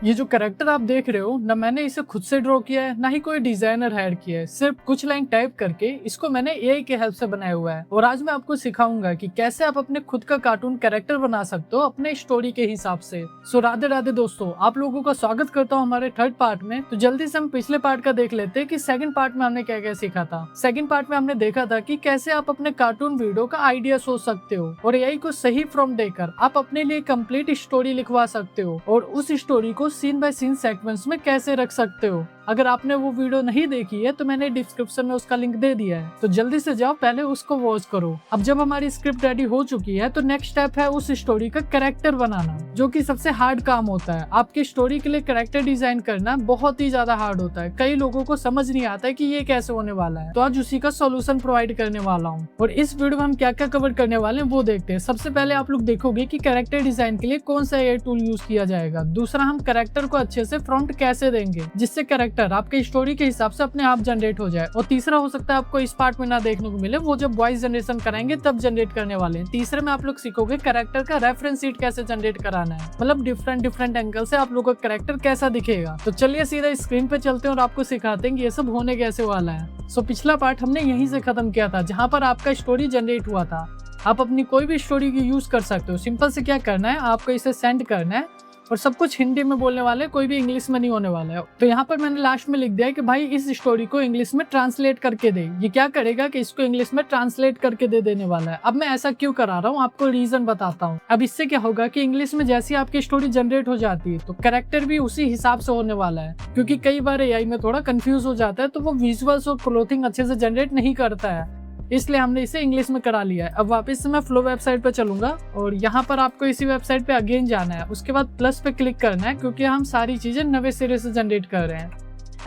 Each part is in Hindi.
ये जो कैरेक्टर आप देख रहे हो ना, मैंने इसे खुद से ड्रॉ किया है ना ही कोई डिजाइनर हायर किया है। सिर्फ कुछ लाइन टाइप करके इसको मैंने एआई की हेल्प से बनाया हुआ है। और आज मैं आपको सिखाऊंगा कि कैसे आप अपने खुद का कार्टून कैरेक्टर बना सकते हो अपने स्टोरी के हिसाब से। सो राधे राधे दोस्तों, आप लोगों का स्वागत करता हूँ हमारे थर्ड पार्ट में। तो जल्दी से हम पिछले पार्ट का देख लेते हैं कि सेकंड पार्ट में हमने क्या क्या सीखा था। सेकंड पार्ट में हमने देखा था कि कैसे आप अपने कार्टून वीडियो का आइडिया सोच सकते हो और एआई को सही प्रॉम्प्ट देकर आप अपने लिए कंप्लीट स्टोरी लिखवा सकते हो और उस स्टोरी को सीन बाय सीन सीक्वेंस में कैसे रख सकते हो। अगर आपने वो वीडियो नहीं देखी है तो मैंने डिस्क्रिप्शन में उसका लिंक दे दिया है, तो जल्दी से जाओ पहले उसको वॉच करो। अब जब हमारी स्क्रिप्ट रेडी हो चुकी है तो नेक्स्ट स्टेप है उस स्टोरी का कैरेक्टर बनाना, जो कि सबसे हार्ड काम होता है। आपकी स्टोरी के लिए कैरेक्टर डिजाइन करना बहुत ही ज्यादा हार्ड होता है। कई लोगों को समझ नहीं आता है कि ये कैसे होने वाला है, तो आज उसी का सोल्यूशन प्रोवाइड करने वाला हूँ। और इस वीडियो में हम क्या क्या कवर करने वाले हैं वो देखते हैं। सबसे पहले आप लोग देखोगे कि कैरेक्टर डिजाइन के लिए कौन सा एआई टूल यूज किया जाएगा। दूसरा, हम कैरेक्टर को अच्छे से प्रॉम्प्ट कैसे देंगे जिससे कैरेक्टर आपके स्टोरी के हिसाब से अपने आप जनरेट हो जाए। और तीसरा, हो सकता है आपको इस पार्ट में ना देखने को मिले, वो जब वॉइस जनरेशन कराएंगे तब जनरेट करने वाले हैं। तीसरे में आप लोग सीखोगे कैरेक्टर का रेफरेंस शीट कैसे जनरेट कराना है, मतलब डिफरेंट एंगल से आप लोग का कैरेक्टर कैसा दिखेगा। तो चलिए सीधा स्क्रीन पे चलते हैं और आपको सिखाते हैं कि ये सब होने कैसे वाला है। सो पिछला पार्ट हमने यहीं से खत्म किया था जहाँ पर आपका स्टोरी जनरेट हुआ था। आप अपनी कोई भी स्टोरी की यूज कर सकते हो। सिंपल से क्या करना है, आपको इसे सेंड करना है और सब कुछ हिंदी में बोलने वाले, कोई भी इंग्लिश में नहीं होने वाला है। तो यहाँ पर मैंने लास्ट में लिख दिया है कि भाई इस स्टोरी को इंग्लिश में ट्रांसलेट करके दे। ये क्या करेगा कि इसको इंग्लिश में ट्रांसलेट करके दे देने वाला है। अब मैं ऐसा क्यों करा रहा हूँ, आपको रीजन बताता हूँ। अब इससे क्या होगा कि इंग्लिश में जैसी आपकी स्टोरी जनरेट हो जाती है तो कैरेक्टर भी उसी हिसाब से होने वाला है। क्योंकि कई बार एआई में थोड़ा कंफ्यूज हो जाता है, तो वो विजुअल्स और क्लोथिंग अच्छे से जनरेट नहीं करता है, इसलिए हमने इसे इंग्लिश में करा लिया है। अब वापस से मैं फ्लो वेबसाइट पे चलूंगा और यहाँ पर आपको इसी वेबसाइट पे अगेन जाना है। उसके बाद प्लस पे क्लिक करना है क्योंकि हम सारी चीजें नए सिरे से जनरेट कर रहे हैं।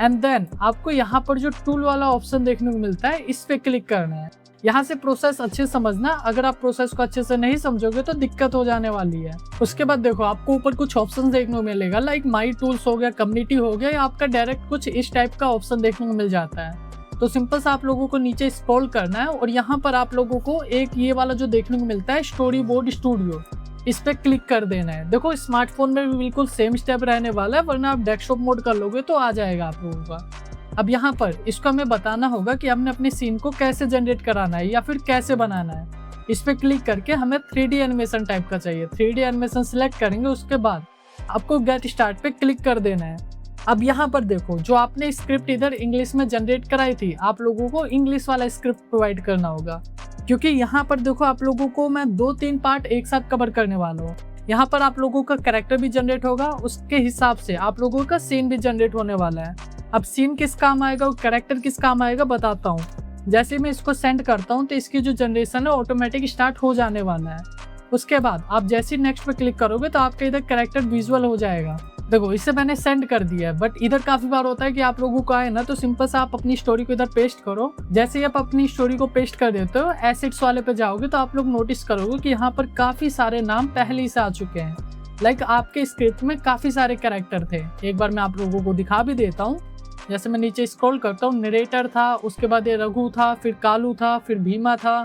एंड देन आपको यहाँ पर जो टूल वाला ऑप्शन देखने को मिलता है इस पे क्लिक करना है। यहाँ से प्रोसेस अच्छे समझना, अगर आप प्रोसेस को अच्छे से नहीं समझोगे तो दिक्कत हो जाने वाली है। उसके बाद देखो आपको ऊपर कुछ ऑप्शन देखने को मिलेगा, लाइक माई टूल्स हो गया, कम्युनिटी हो गया, या आपका डायरेक्ट कुछ इस टाइप का ऑप्शन देखने को मिल जाता है। तो सिंपल सा आप लोगों को नीचे स्क्रॉल करना है और यहाँ पर आप लोगों को एक ये वाला जो देखने को मिलता है स्टोरी बोर्ड स्टूडियो, इस पे क्लिक कर देना है। देखो स्मार्टफोन में भी बिल्कुल सेम स्टेप रहने वाला है, वरना आप डेस्कटॉप मोड कर लोगे तो आ जाएगा आप लोगों का। अब यहाँ पर इसको हमें बताना होगा कि हमने अपनी सीन को कैसे जनरेट कराना है या फिर कैसे बनाना है। इस पे क्लिक करके हमें 3D एनिमेशन टाइप का चाहिए। 3D एनिमेशन सिलेक्ट करेंगे, उसके बाद आपको गेट स्टार्ट पे क्लिक कर देना है। अब यहाँ पर देखो जो आपने स्क्रिप्ट इधर इंग्लिश में जनरेट कराई थी, आप लोगों को इंग्लिश वाला स्क्रिप्ट प्रोवाइड करना होगा। क्योंकि यहाँ पर देखो आप लोगों को मैं 2-3 पार्ट एक साथ कवर करने वाला हूँ। यहाँ पर आप लोगों का कैरेक्टर भी जनरेट होगा, उसके हिसाब से आप लोगों का सीन भी जनरेट होने वाला है। अब सीन किस काम आएगा और कैरेक्टर किस काम आएगा बताता हूँ। जैसे मैं इसको सेंड करता हूँ तो इसकी जो जनरेशन है ऑटोमेटिक स्टार्ट हो जाने वाला है। उसके बाद आप जैसे नेक्स्ट पे क्लिक करोगे तो आपका इधर कैरेक्टर विजुअल हो जाएगा। देखो इसे मैंने सेंड कर दिया है, बट इधर काफी बार होता है कि आप लोगों को आए ना, तो सिंपल से आप अपनी स्टोरी को इधर पेस्ट करो। जैसे ही आप अपनी स्टोरी को पेस्ट कर देते हो, एसेट्स वाले पे जाओगे तो आप लोग नोटिस करोगे कि यहाँ पर काफी सारे नाम पहले ही से आ चुके हैं। लाइक आपके स्क्रिप्ट में काफी सारे कैरेक्टर थे। एक बार मैं आप लोगों को दिखा भी देता हूँ। जैसे मैं नीचे स्क्रॉल करता हूँ, नरेटर था, उसके बाद ये रघु था, फिर कालू था, फिर भीमा था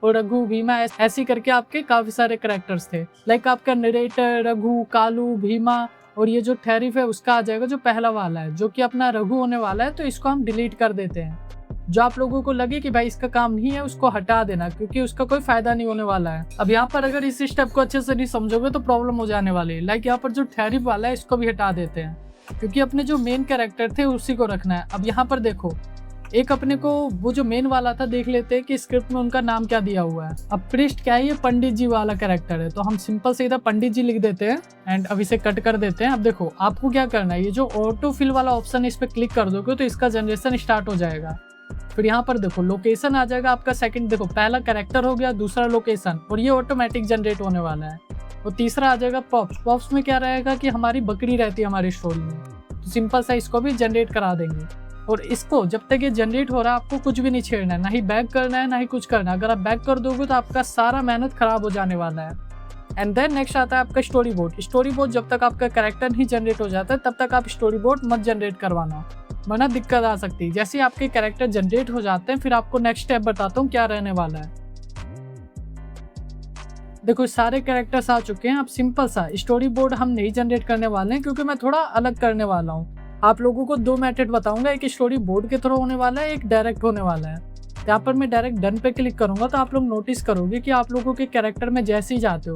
और रघु भीमा, ऐसी करके आपके काफी सारे कैरेक्टर्स थे। लाइक आपका नरेटर, रघु, कालू, भीमा और ये जो थेरिफ है उसका आ जाएगा जो पहला वाला है, जो कि अपना रघु होने वाला है। तो इसको हम डिलीट कर देते हैं। जो आप लोगों को लगे कि भाई इसका काम नहीं है उसको हटा देना, क्योंकि उसका कोई फायदा नहीं होने वाला है। अब यहाँ पर अगर इस स्टेप को अच्छे से नहीं समझोगे तो प्रॉब्लम हो जाने वाली है। लाइक यहाँ पर जो थेरिफ वाला है इसको भी हटा देते हैं, क्योंकि अपने जो मेन कैरेक्टर थे उसी को रखना है। अब यहाँ पर देखो एक अपने को वो जो मेन वाला था देख लेते हैं कि स्क्रिप्ट में उनका नाम क्या दिया हुआ है। अब प्रिस्ट क्या है, ये पंडित जी वाला कैरेक्टर है, तो हम सिंपल से इधर पंडित जी लिख देते हैं एंड अब इसे कट कर देते हैं। अब देखो आपको क्या करना है, ये जो ऑटो फिल वाला ऑप्शन है इस पे क्लिक कर दोगे तो इसका जनरेशन स्टार्ट हो जाएगा। फिर यहाँ पर देखो लोकेशन आ जाएगा आपका सेकंड, देखो पहला कैरेक्टर हो गया, दूसरा लोकेशन, और ये ऑटोमेटिक जनरेट होने वाला है। और तीसरा आ जाएगा पॉप्स। पॉप्स में क्या रहेगा कि हमारी बकरी रहती है हमारी स्टोरी में, तो सिंपल सा इसको भी जनरेट करा देंगे। और इसको जब तक ये जनरेट हो रहा है आपको कुछ भी नहीं छेड़ना है, ना ही बैक करना है ना ही कुछ करना है। अगर आप बैक कर दोगे तो आपका सारा मेहनत खराब हो जाने वाला है। एंड देन नेक्स्ट आता है आपका स्टोरी बोर्ड। स्टोरी बोर्ड जब तक आपका कैरेक्टर नहीं जनरेट हो जाता है तब तक आप स्टोरी बोर्ड मत जनरेट करवाना, वरना दिक्कत आ सकती है। जैसे ही आपके कैरेक्टर जनरेट हो जाते हैं फिर आपको नेक्स्ट स्टेप बताता हूँ क्या रहने वाला है। देखो सारे कैरेक्टर्स आ चुके हैं। अब सिंपल सा स्टोरी बोर्ड हम नहीं जनरेट करने वाले हैं, क्योंकि मैं थोड़ा अलग करने वाला हूँ। आप लोगों को 2 मेथड बताऊंगा, एक स्टोरी बोर्ड के थ्रू होने वाला है, एक डायरेक्ट होने वाला है। यहाँ पर मैं डायरेक्ट डन पे क्लिक करूंगा तो आप लोग नोटिस करोगे कि आप लोगों के कैरेक्टर में जैसे ही जाते हो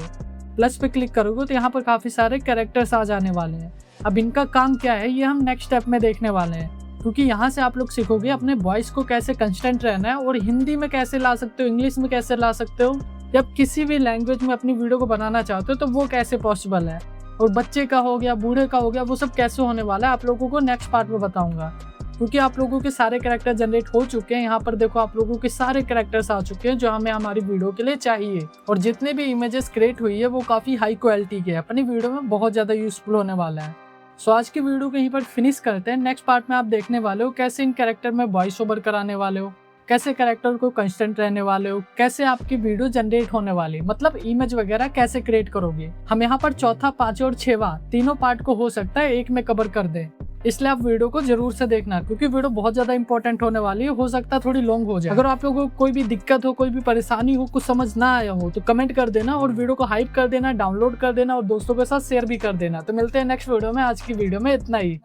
प्लस पे क्लिक करोगे तो यहाँ पर काफी सारे कैरेक्टर्स आ जाने वाले हैं। अब इनका काम क्या है ये हम नेक्स्ट स्टेप में देखने वाले हैं, क्योंकि यहाँ से आप लोग सीखोगे अपने वॉइस को कैसे कंस्टेंट रहना है और हिंदी में कैसे ला सकते हो, इंग्लिश में कैसे ला सकते हो, जब किसी भी लैंग्वेज में अपनी वीडियो को बनाना चाहते हो तो वो कैसे पॉसिबल है। और बच्चे का हो गया, बूढ़े का हो गया, वो सब कैसे होने वाला है आप लोगों को नेक्स्ट पार्ट में बताऊंगा। क्योंकि आप लोगों के सारे कैरेक्टर जनरेट हो चुके हैं। यहाँ पर देखो आप लोगों के सारे कैरेक्टर्स आ चुके हैं जो हमें हमारी वीडियो के लिए चाहिए। और जितने भी इमेजेस क्रिएट हुई है वो काफी हाई क्वालिटी के, अपनी वीडियो में बहुत ज्यादा यूजफुल होने वाला है। सो आज की वीडियो को यहीं पर फिनिश करते हैं। नेक्स्ट पार्ट में आप देखने वाले हो कैसे इन कैरेक्टर में वॉइस ओवर कराने वाले हो, कैसे कैरेक्टर को कंस्टेंट रहने वाले हो, कैसे आपकी वीडियो जनरेट होने वाली, मतलब इमेज वगैरह कैसे क्रिएट करोगे। हम यहाँ पर चौथा, पांचवा और छठवां तीनों पार्ट को हो सकता है एक में कवर कर दे, इसलिए आप वीडियो को जरूर से देखना, क्योंकि वीडियो बहुत ज्यादा इंपॉर्टेंट होने वाली है। हो सकता है थोड़ी लॉन्ग हो जाए। अगर आप लोगों को कोई भी दिक्कत हो, कोई भी परेशानी हो, कुछ समझ ना आया हो तो कमेंट कर देना और वीडियो को हाइप कर देना, डाउनलोड कर देना और दोस्तों के साथ शेयर भी कर देना। तो मिलते हैं नेक्स्ट वीडियो में। आज की वीडियो में इतना ही।